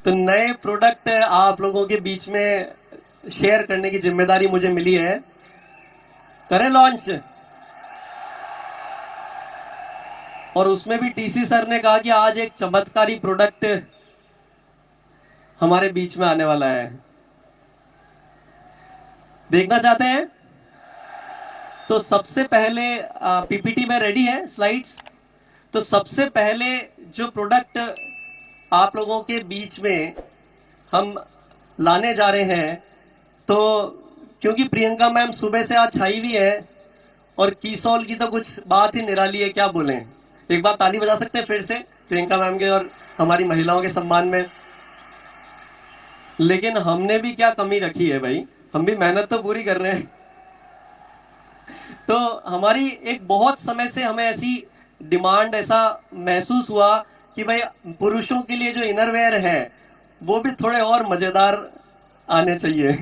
तो नए प्रोडक्ट आप लोगों के बीच में शेयर करने की जिम्मेदारी मुझे मिली है। करें लॉन्च। और उसमें भी टीसी सर ने कहा कि आज एक चमत्कारी प्रोडक्ट हमारे बीच में आने वाला है। देखना चाहते हैं? तो सबसे पहले पीपीटी में रेडी है स्लाइड्स। तो सबसे पहले जो प्रोडक्ट आप लोगों के बीच में हम लाने जा रहे हैं, तो क्योंकि प्रियंका मैम सुबह से आज छाई हुई है और कीसौल की तो कुछ बात ही निराली है, क्या बोलें। एक बार ताली बजा सकते हैं फिर से प्रियंका मैम के और हमारी महिलाओं के सम्मान में। लेकिन हमने भी क्या कमी रखी है भाई, हम भी मेहनत तो पूरी कर रहे हैं। तो हमारी एक बहुत समय से हमें ऐसी डिमांड, ऐसा महसूस हुआ कि भाई पुरुषों के लिए जो इनरवेयर है वो भी थोड़े और मजेदार आने चाहिए।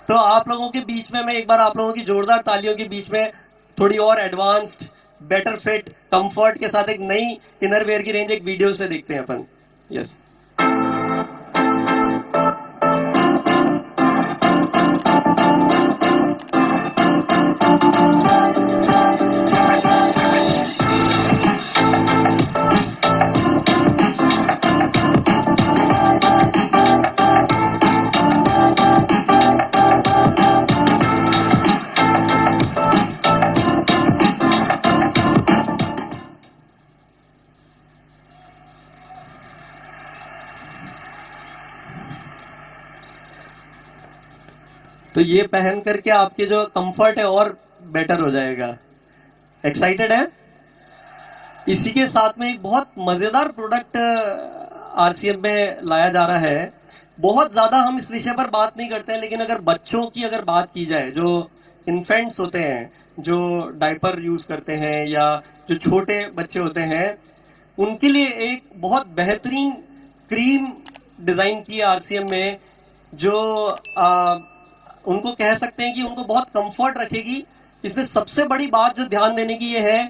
तो आप लोगों के बीच में मैं एक बार आप लोगों की जोरदार तालियों के बीच में थोड़ी और एडवांस्ड, बेटर फिट, कंफर्ट के साथ एक नई इनरवेयर की रेंज एक वीडियो से देखते हैं अपन। यस। तो ये पहन करके आपके जो कंफर्ट है और बेटर हो जाएगा। एक्साइटेड है? इसी के साथ में एक बहुत मजेदार प्रोडक्ट आरसीएम में लाया जा रहा है। बहुत ज्यादा हम इस विषय पर बात नहीं करते हैं, लेकिन अगर बच्चों की अगर बात की जाए, जो इन्फेंट्स होते हैं, जो डायपर यूज करते हैं या जो छोटे बच्चे होते हैं, उनके लिए एक बहुत बेहतरीन क्रीम डिजाइन की है आरसीएम में, जो उनको कह सकते हैं कि उनको बहुत कंफर्ट रखेगी। इसमें सबसे बड़ी बात जो ध्यान देने की ये है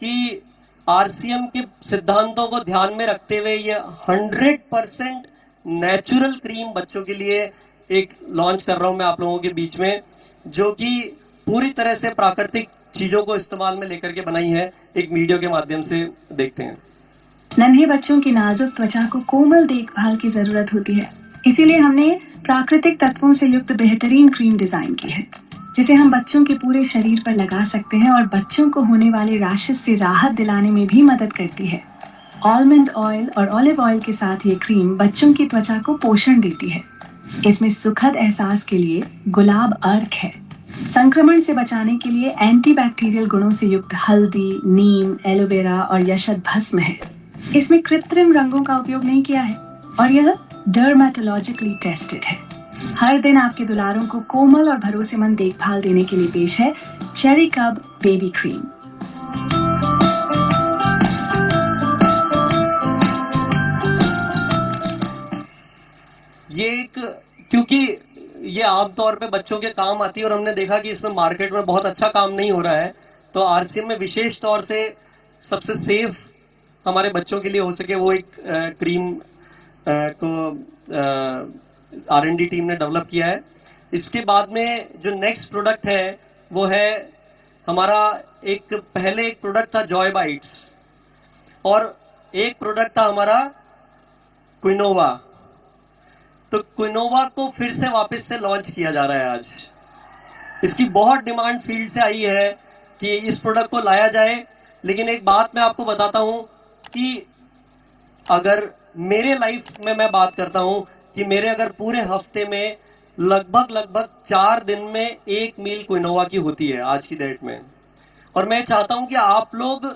कि आरसीएम के सिद्धांतों को ध्यान में रखते हुए ये 100% नेचुरल क्रीम बच्चों के लिए एक लॉन्च कर रहा हूं मैं आप लोगों के बीच में, जो कि पूरी तरह से प्राकृतिक चीजों को इस्तेमाल में लेकर के बनाई है। एक वीडियो के माध्यम से देखते हैं। नन्हे बच्चों की नाजुक त्वचा को कोमल देखभाल की जरूरत होती है, इसीलिए हमने प्राकृतिक तत्वों से युक्त बेहतरीन क्रीम डिजाइन की है, जिसे हम बच्चों के पूरे शरीर पर लगा सकते हैं और बच्चों को होने वाले रैशेस से राहत दिलाने में भी मदद करती है। आलमंड ऑयल और ऑलिव ऑयल के साथ ये क्रीम बच्चों की त्वचा को पोषण देती है। इसमें सुखद एहसास के लिए गुलाब अर्क है। संक्रमण से बचाने के लिए एंटीबैक्टीरियल गुणों से युक्त हल्दी, नीम, एलोवेरा और यशद भस्म है। इसमें कृत्रिम रंगों का उपयोग नहीं किया है और यह डर्मेटोलॉजिकली टेस्टेड है। हर दिन आपके दुलारों को कोमल और भरोसेमंद देखभाल देने के लिए पेश है चेरी कब बेबी क्रीम। ये एक, क्योंकि ये आमतौर पे बच्चों के काम आती है और हमने देखा कि इसमें मार्केट में बहुत अच्छा काम नहीं हो रहा है, तो आरसीएम में विशेष तौर से सबसे सेफ हमारे बच्चों के लिए हो सके वो एक क्रीम को R&D टीम ने डेवलप किया है। इसके बाद में जो नेक्स्ट प्रोडक्ट है वो है हमारा, एक पहले एक प्रोडक्ट था जॉय बाइट्स और एक प्रोडक्ट था हमारा क्विनोवा। तो क्विनोवा को फिर से वापस से लॉन्च किया जा रहा है आज। इसकी बहुत डिमांड फील्ड से आई है कि इस प्रोडक्ट को लाया जाए। लेकिन एक बात मैं आपको बताता हूं कि अगर मेरे लाइफ में मैं बात करता हूं कि मेरे अगर पूरे हफ्ते में लगभग 4 दिन में एक मील क्विनोवा की होती है आज की डेट में। और मैं चाहता हूं कि आप लोग,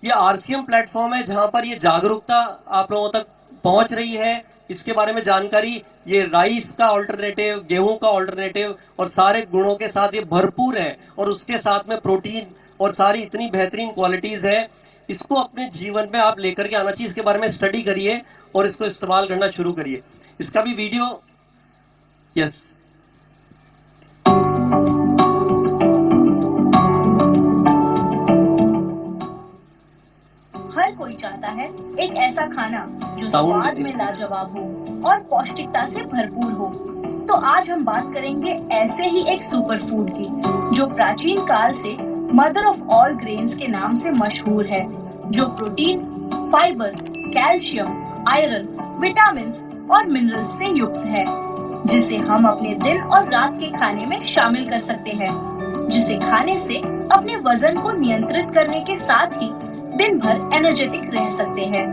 ये आरसीएम प्लेटफॉर्म है जहां पर ये जागरूकता आप लोगों तक पहुंच रही है, इसके बारे में जानकारी, ये राइस का ऑल्टरनेटिव, गेहूं का ऑल्टरनेटिव और सारे गुणों के साथ ये भरपूर है और उसके साथ में प्रोटीन और सारी इतनी बेहतरीन क्वालिटीज है। इसको अपने जीवन में आप लेकर के आना चाहिए। इसके बारे में स्टडी करिए और इसको इस्तेमाल करना शुरू करिए। इसका भी वीडियो, यस। हर कोई चाहता है एक ऐसा खाना जो Sound स्वाद में लाजवाब हो और पौष्टिकता से भरपूर हो, तो आज हम बात करेंगे ऐसे ही एक सुपर फूड की जो प्राचीन काल से मदर ऑफ ऑल ग्रेन्स के नाम से मशहूर है, जो protein, fibre, calcium, iron, vitamin और मिनरल्स से युक्त है, जिसे हम अपने दिन और रात के खाने में शामिल कर सकते हैं, जिसे खाने से अपने वजन को नियंत्रित करने के साथ ही दिन भर एनर्जेटिक रह सकते हैं।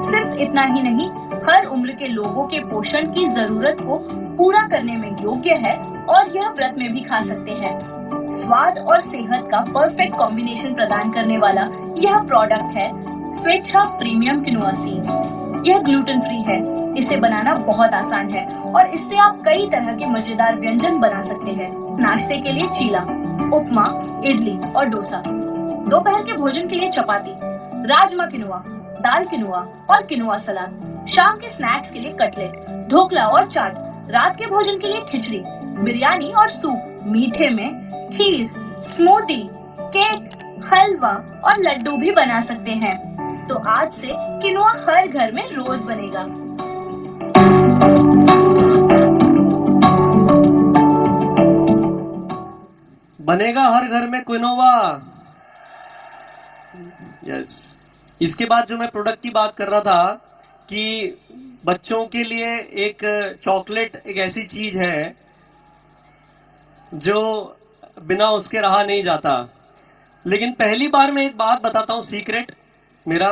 सिर्फ इतना ही नहीं, हर उम्र के लोगों के पोषण की जरूरत को पूरा करने में योग्य है और यह व्रत में भी खा सकते हैं। स्वाद और सेहत का परफेक्ट कॉम्बिनेशन प्रदान करने वाला यह प्रोडक्ट है स्वेच्छा प्रीमियम किनुआ सीड्स। यह ग्लूटेन फ्री है, इसे बनाना बहुत आसान है और इससे आप कई तरह के मजेदार व्यंजन बना सकते हैं। नाश्ते के लिए चीला, उपमा, इडली और डोसा, दोपहर के भोजन के लिए चपाती, राजमा किनुआ, दाल किनुआ और किनुआ सलाद, शाम के स्नैक्स के लिए कटलेट, ढोकला और चाट, रात के भोजन के लिए खिचड़ी, बिरयानी और सूप, मीठे में खीर, स्मूदी, केक, हलवा और लड्डू भी बना सकते हैं। तो आज से किनुआ हर घर में रोज बनेगा। बनेगा हर घर में क्विनोवा। यस। इसके बाद जो मैं प्रोडक्ट की बात कर रहा था कि बच्चों के लिए एक चॉकलेट एक ऐसी चीज है जो बिना उसके रहा नहीं जाता। लेकिन पहली बार मैं एक बात बताता हूं, सीक्रेट मेरा,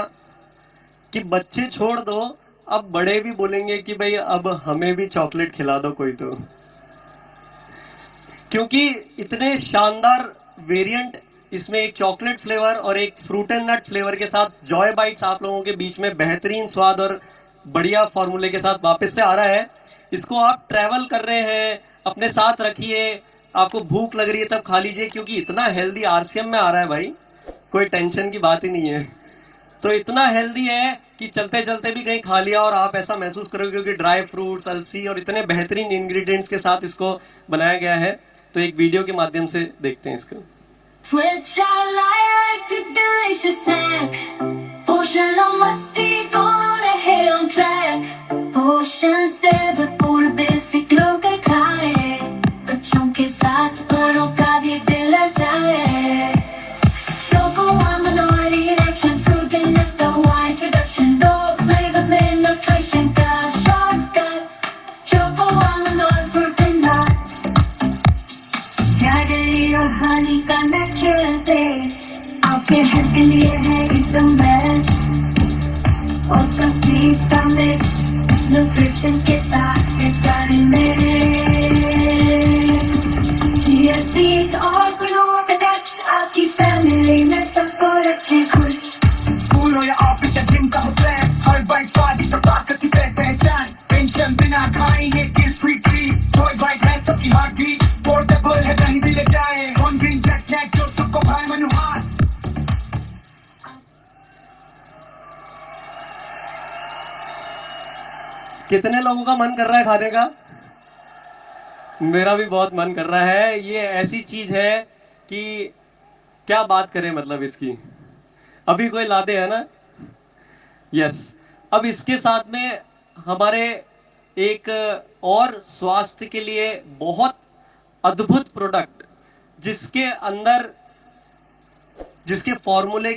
कि बच्चे छोड़ दो, अब बड़े भी बोलेंगे कि भाई अब हमें भी चॉकलेट खिला दो कोई तो, क्योंकि इतने शानदार वेरिएंट इसमें, एक चॉकलेट फ्लेवर और एक फ्रूट एंड नट फ्लेवर के साथ जॉय बाइट्स आप लोगों के बीच में बेहतरीन स्वाद और बढ़िया फॉर्मूले के साथ वापस से आ रहा है। इसको आप ट्रैवल कर रहे हैं, अपने साथ रखिए, आपको भूख लग रही है तब खा लीजिए, क्योंकि इतना हेल्दी आरसीएम में आ रहा है भाई, कोई टेंशन की बात ही नहीं है। तो इतना हेल्दी है कि चलते चलते भी कहीं खा लिया और आप ऐसा महसूस करोगे, क्योंकि ड्राई फ्रूट्स, अलसी और इतने बेहतरीन इंग्रेडिएंट्स के साथ इसको बनाया गया है। तो एक वीडियो के माध्यम से देखते हैं इसको। Switch, I like the delicious snack. पोषण और मस्ती दोनों रहे on track. पोषण से भरपूर बेफिक्र होकर खाए, बच्चों के साथ बड़ों का भी दिल लजाए। Choco almond oil, erection, fruit and nectar, wine introduction, दो flavors में nutrition का shortcut. Choco almond oil, fruit and nuts, jaggery और हनी का नेचुरल टेस्ट, आपके हेल्थ के लिए है एकदम बेस्ट। और सब सीड्स का मिक्स, न्यूट्रिशन के साथ इसका मिक्स। चिया सीड्स और ग्रेनोला का टच, आपकी फैमिली में सबको रखे खुश। स्कूल हो या ऑफिस या जिम का हो प्लान, हर बाइट स्वादिष्ट और ताकत की पहचान। टेंशन बिना खाएंगे guilt free treat, joy bite है सबकी हार्ट बीट, पोर्टेबल है कहीं भी ले जाए, वन ग्रीन जैक स्नैक जो सबको भाई मनोहार। कितने लोगों का मन कर रहा है खाने का? मेरा भी बहुत मन कर रहा है। ये ऐसी चीज है कि क्या बात करें, मतलब इसकी अभी कोई लादे है ना। यस। अब इसके साथ में हमारे एक और स्वास्थ्य के लिए बहुत अद्भुत प्रोडक्ट, जिसके फॉर्मूले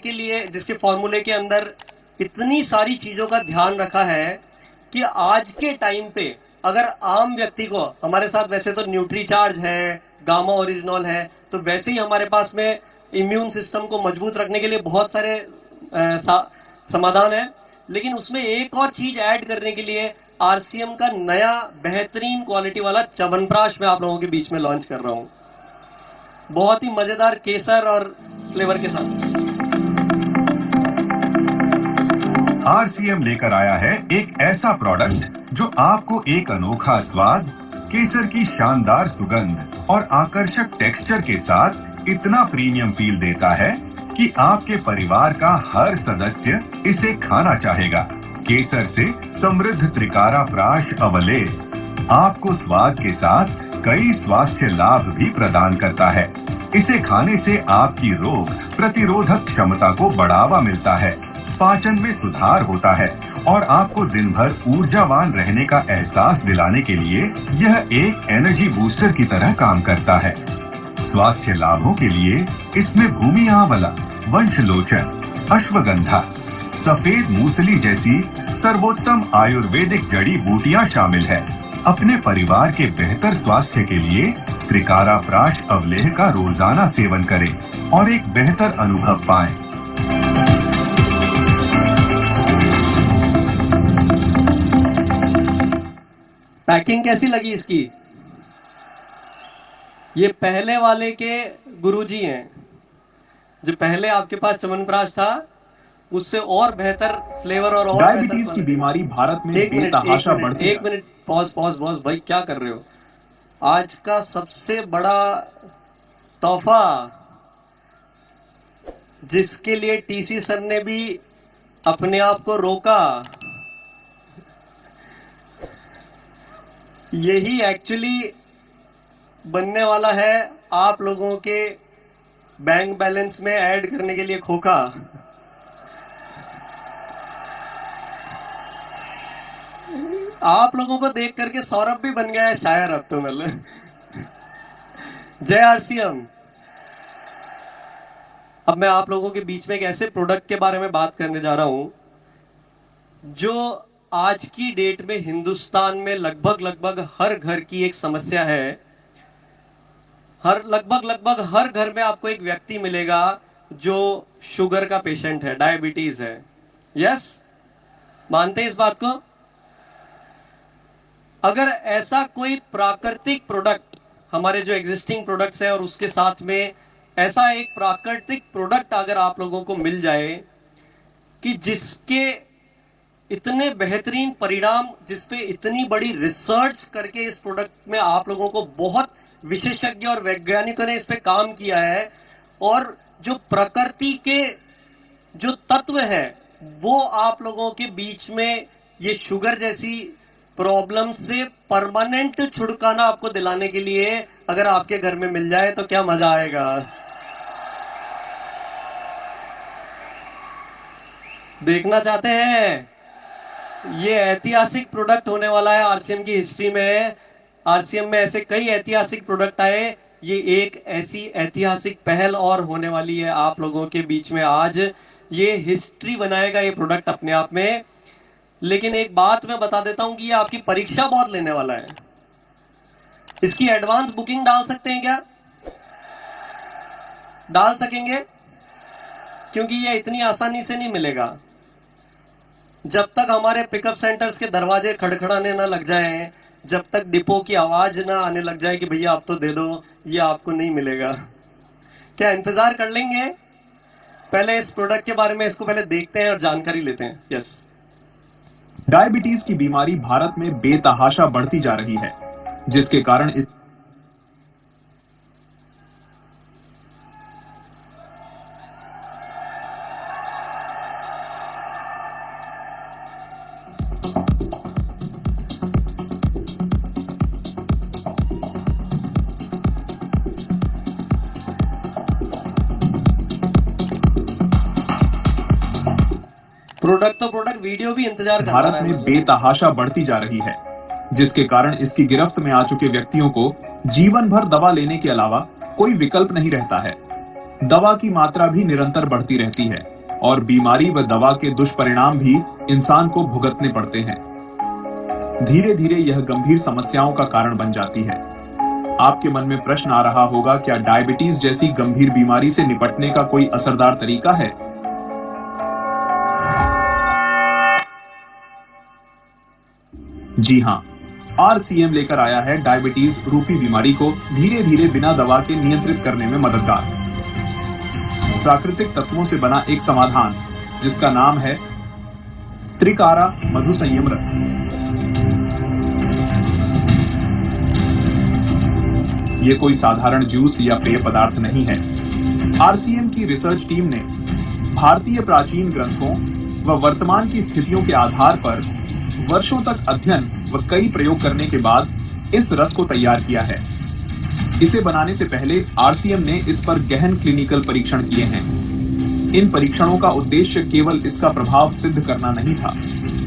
के अंदर इतनी सारी चीजों का ध्यान रखा है कि आज के टाइम पे अगर आम व्यक्ति को, हमारे साथ वैसे तो न्यूट्रीचार्ज है, गामा ओरिजिनॉल है, तो वैसे ही हमारे पास में इम्यून सिस्टम को मजबूत रखने के लिए बहुत सारे समाधान है, लेकिन उसमें एक और चीज ऐड करने के लिए आरसीएम का नया बेहतरीन क्वालिटी वाला च्यवनप्राश मैं आप लोगों के बीच में लॉन्च कर रहा हूं, बहुत ही मजेदार केसर और फ्लेवर के साथ। आरसीएम लेकर आया है एक ऐसा प्रोडक्ट जो आपको एक अनोखा स्वाद, केसर की शानदार सुगंध और आकर्षक टेक्सचर के साथ इतना प्रीमियम फील देता है कि आपके परिवार का हर सदस्य इसे खाना चाहेगा। केसर से समृद्ध त्रिकारा प्राश अवलेह आपको स्वाद के साथ कई स्वास्थ्य लाभ भी प्रदान करता है। इसे खाने से आपकी रोग प्रतिरोधक क्षमता को बढ़ावा मिलता है। पाचन में सुधार होता है और आपको दिन भर ऊर्जावान रहने का एहसास दिलाने के लिए यह एक एनर्जी बूस्टर की तरह काम करता है। स्वास्थ्य लाभों के लिए इसमें भूमि आंवला, वंशलोचन, अश्वगंधा, सफेद मूसली जैसी सर्वोत्तम आयुर्वेदिक जड़ी बूटियां शामिल है। अपने परिवार के बेहतर स्वास्थ्य के लिए त्रिकारा प्राश अवलेह का रोजाना सेवन करें और एक बेहतर अनुभव पाएं। पैकिंग कैसी लगी इसकी? ये पहले वाले के गुरुजी हैं। जो पहले आपके पास च्यवनप्राश था उससे और बेहतर फ्लेवर और डायबिटीज की बीमारी भारत में बेतहाशा बढ़ती है। एक मिनट पॉज भाई, क्या कर रहे हो? आज का सबसे बड़ा तोहफा जिसके लिए टीसी सर ने भी अपने आप को रोका, यही एक्चुअली बनने वाला है आप लोगों के बैंक बैलेंस में ऐड करने के लिए खोखा। आप लोगों को देख करके सौरभ भी बन गया है शायर अब तो। मतलब जय आरसीएम। अब मैं आप लोगों के बीच में एक ऐसे प्रोडक्ट के बारे में बात करने जा रहा हूं जो आज की डेट में हिंदुस्तान में लगभग हर घर की एक समस्या है। लगभग हर घर में आपको एक व्यक्ति मिलेगा जो शुगर का पेशेंट है, डायबिटीज है। यस, मानते हैं इस बात को? अगर ऐसा कोई प्राकृतिक प्रोडक्ट, हमारे जो एग्जिस्टिंग प्रोडक्ट्स है और उसके साथ में ऐसा एक प्राकृतिक प्रोडक्ट अगर आप लोगों को मिल जाए कि जिसके इतने बेहतरीन परिणाम, जिसपे इतनी बड़ी रिसर्च करके इस प्रोडक्ट में आप लोगों को बहुत विशेषज्ञ और वैज्ञानिकों ने इस पे काम किया है, और जो प्रकृति के जो तत्व है वो आप लोगों के बीच में ये शुगर जैसी प्रॉब्लम से परमानेंट छुटकारा आपको दिलाने के लिए अगर आपके घर में मिल जाए तो क्या मजा आएगा। देखना चाहते हैं? ये ऐतिहासिक प्रोडक्ट होने वाला है आरसीएम की हिस्ट्री में। आरसीएम में ऐसे कई ऐतिहासिक प्रोडक्ट आए, ये एक ऐसी ऐतिहासिक पहल और होने वाली है आप लोगों के बीच में। आज ये हिस्ट्री बनाएगा ये प्रोडक्ट अपने आप में। लेकिन एक बात मैं बता देता हूं कि ये आपकी परीक्षा बहुत लेने वाला है। इसकी एडवांस बुकिंग डाल सकते हैं क्या? डाल सकेंगे? क्योंकि ये इतनी आसानी से नहीं मिलेगा। जब तक हमारे पिकअप सेंटर्स के दरवाजे खड़खड़ाने ना लग जाएं, जब तक डिपो की आवाज ना आने लग जाए कि भैया आप तो दे दो, ये आपको नहीं मिलेगा। क्या इंतजार कर लेंगे? पहले इस प्रोडक्ट के बारे में इसको पहले देखते हैं और जानकारी लेते हैं। यस, डायबिटीज की बीमारी भारत में बेतहाशा बढ़ती जा रही है, जिसके कारण प्रोडक्ट वीडियो भी इंतजार कर भारत में बेतहाशा बढ़ती जा रही है, जिसके कारण इसकी गिरफ्त में आ चुके व्यक्तियों को जीवन भर दवा लेने के अलावा कोई विकल्प नहीं रहता है। दवा की मात्रा भी निरंतर बढ़ती रहती है और बीमारी व दवा के दुष्परिणाम भी इंसान को भुगतने पड़ते हैं। धीरे धीरे यह गंभीर समस्याओं का कारण बन जाती है। आपके मन में प्रश्न आ रहा होगा, क्या डायबिटीज जैसी गंभीर बीमारी से निपटने का कोई असरदार तरीका है? जी हाँ, आरसीएम लेकर आया है डायबिटीज रूपी बीमारी को धीरे धीरे बिना दवा के नियंत्रित करने में मददगार प्राकृतिक तत्वों से बना एक समाधान, जिसका नाम है त्रिकारा मधु संयम रस। ये कोई साधारण जूस या पेय पदार्थ नहीं है। आरसीएम की रिसर्च टीम ने भारतीय प्राचीन ग्रंथों व वर्तमान की स्थितियों के आधार पर वर्षों तक अध्ययन व कई प्रयोग करने के बाद इस रस को तैयार किया है। इसे बनाने से पहले आरसीएम ने इस पर गहन क्लिनिकल परीक्षण किए हैं। इन परीक्षणों का उद्देश्य केवल इसका प्रभाव सिद्ध करना नहीं था,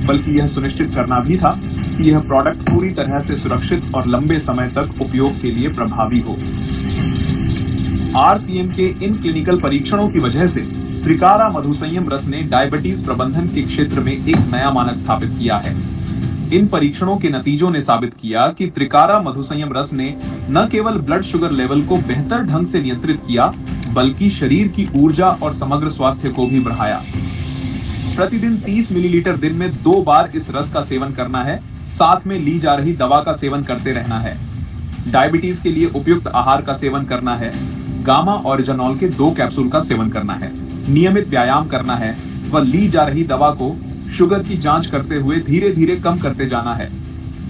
बल्कि यह सुनिश्चित करना भी था कि यह प्रोडक्ट पूरी तरह से सुरक्षित और लंबे समय तक उपयोग के लिए प्रभावी हो। आरसीएम के इन क्लिनिकल परीक्षणों की वजह से त्रिकारा मधुसंयम रस ने डायबिटीज प्रबंधन के क्षेत्र में एक नया मानक स्थापित किया है। इन परीक्षणों के नतीजों ने साबित किया कि त्रिकारा मधुसंयम रस ने न केवल ब्लड शुगर लेवल को बेहतर ढंग से नियंत्रित किया, बल्कि शरीर की ऊर्जा और समग्र स्वास्थ्य को भी बढ़ाया। प्रतिदिन 30 मिलीलीटर दिन में 2 बार इस रस का सेवन करना है, साथ में ली जा रही दवा का सेवन करते रहना है। डायबिटीज के लिए उपयुक्त आहार का सेवन करना है, गामा ऑरिजिनॉल के 2 कैप्सूल का सेवन करना है, नियमित व्यायाम करना है व ली जा रही दवा को शुगर की जांच करते हुए धीरे धीरे कम करते जाना है।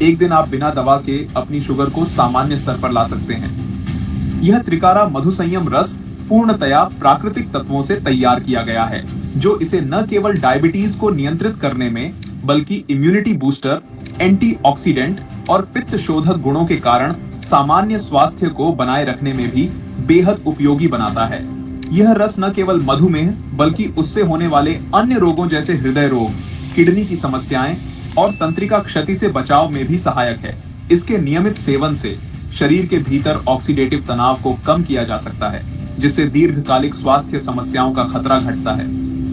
एक दिन आप बिना दवा के अपनी शुगर को सामान्य स्तर पर ला सकते हैं। यह त्रिकारा मधुसंयम रस पूर्णतया प्राकृतिक तत्वों से तैयार किया गया है, जो इसे न केवल डायबिटीज को नियंत्रित करने में, बल्कि इम्यूनिटी बूस्टर, एंटीऑक्सीडेंट और पित्त शोधक गुणों के कारण सामान्य स्वास्थ्य को बनाए रखने में भी बेहद उपयोगी बनाता है। यह रस न केवल मधुमेह, बल्कि उससे होने वाले अन्य रोगों जैसे हृदय रोग, किडनी की समस्याएं और तंत्रिका क्षति से बचाव में भी सहायक है। इसके नियमित सेवन से शरीर के भीतर ऑक्सीडेटिव तनाव को कम किया जा सकता है, जिससे दीर्घकालिक स्वास्थ्य समस्याओं का खतरा घटता है।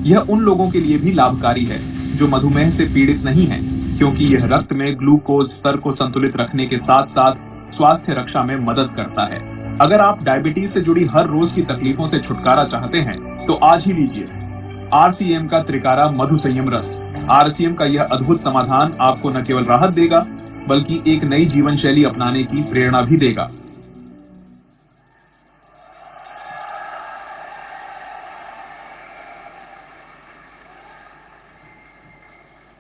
यह उन लोगों के लिए भी लाभकारी है जो मधुमेह से पीड़ित नहीं हैं, क्योंकि यह रक्त में ग्लूकोज स्तर को संतुलित रखने के साथ साथ स्वास्थ्य रक्षा में मदद करता है। अगर आप डायबिटीज से जुड़ी हर रोज की तकलीफों से छुटकारा चाहते हैं, तो आज ही लीजिए आरसीएम का त्रिकारा मधुसंयम रस। आरसीएम का यह अद्भुत समाधान आपको न केवल राहत देगा, बल्कि एक नई जीवन शैली अपनाने की प्रेरणा भी देगा।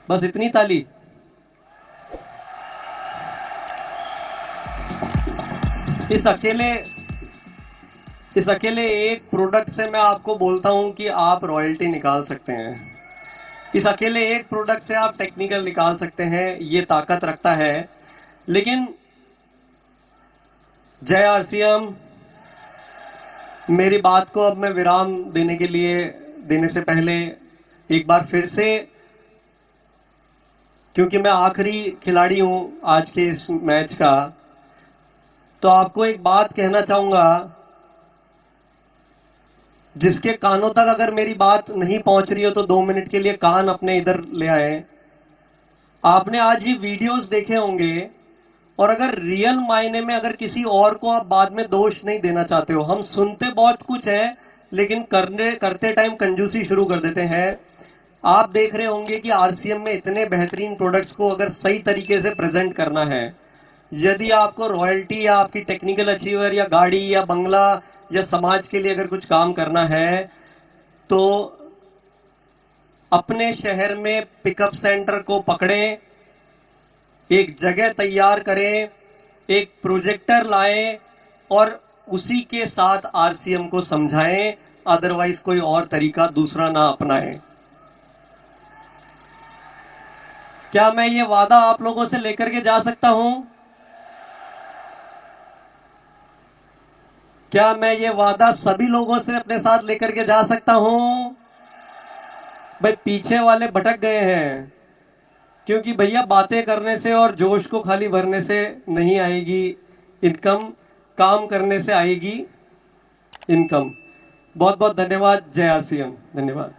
बस इतनी ताली। इस अकेले एक प्रोडक्ट से मैं आपको बोलता हूं कि आप रॉयल्टी निकाल सकते हैं। इस अकेले एक प्रोडक्ट से आप टेक्निकल निकाल सकते हैं, ये ताकत रखता है। लेकिन जय आरसीएम, मेरी बात को अब मैं विराम देने से पहले एक बार फिर से, क्योंकि मैं आखिरी खिलाड़ी हूं आज के इस मैच का, तो आपको एक बात कहना चाहूंगा, जिसके कानों तक अगर मेरी बात नहीं पहुंच रही हो तो 2 मिनट के लिए कान अपने इधर ले आए। आपने आज ये वीडियोस देखे होंगे, और अगर रियल मायने में अगर किसी और को आप बाद में दोष नहीं देना चाहते हो, हम सुनते बहुत कुछ है लेकिन करते टाइम कंजूसी शुरू कर देते हैं। आप देख रहे होंगे कि आरसीएम में इतने बेहतरीन प्रोडक्ट्स को अगर सही तरीके से प्रेजेंट करना है, यदि आपको रॉयल्टी या आपकी टेक्निकल अचीवर या गाड़ी या बंगला या समाज के लिए अगर कुछ काम करना है, तो अपने शहर में पिकअप सेंटर को पकड़ें, एक जगह तैयार करें, एक प्रोजेक्टर लाएं और उसी के साथ आरसीएम को समझाएं, अदरवाइज कोई और तरीका दूसरा ना अपनाएं। क्या मैं ये वादा आप लोगों से लेकर के जा सकता हूं? क्या मैं ये वादा सभी लोगों से अपने साथ लेकर के जा सकता हूं? भाई पीछे वाले भटक गए हैं, क्योंकि भैया बातें करने से और जोश को खाली भरने से नहीं आएगी इनकम, काम करने से आएगी इनकम। बहुत बहुत धन्यवाद। जय आरसीएम। धन्यवाद।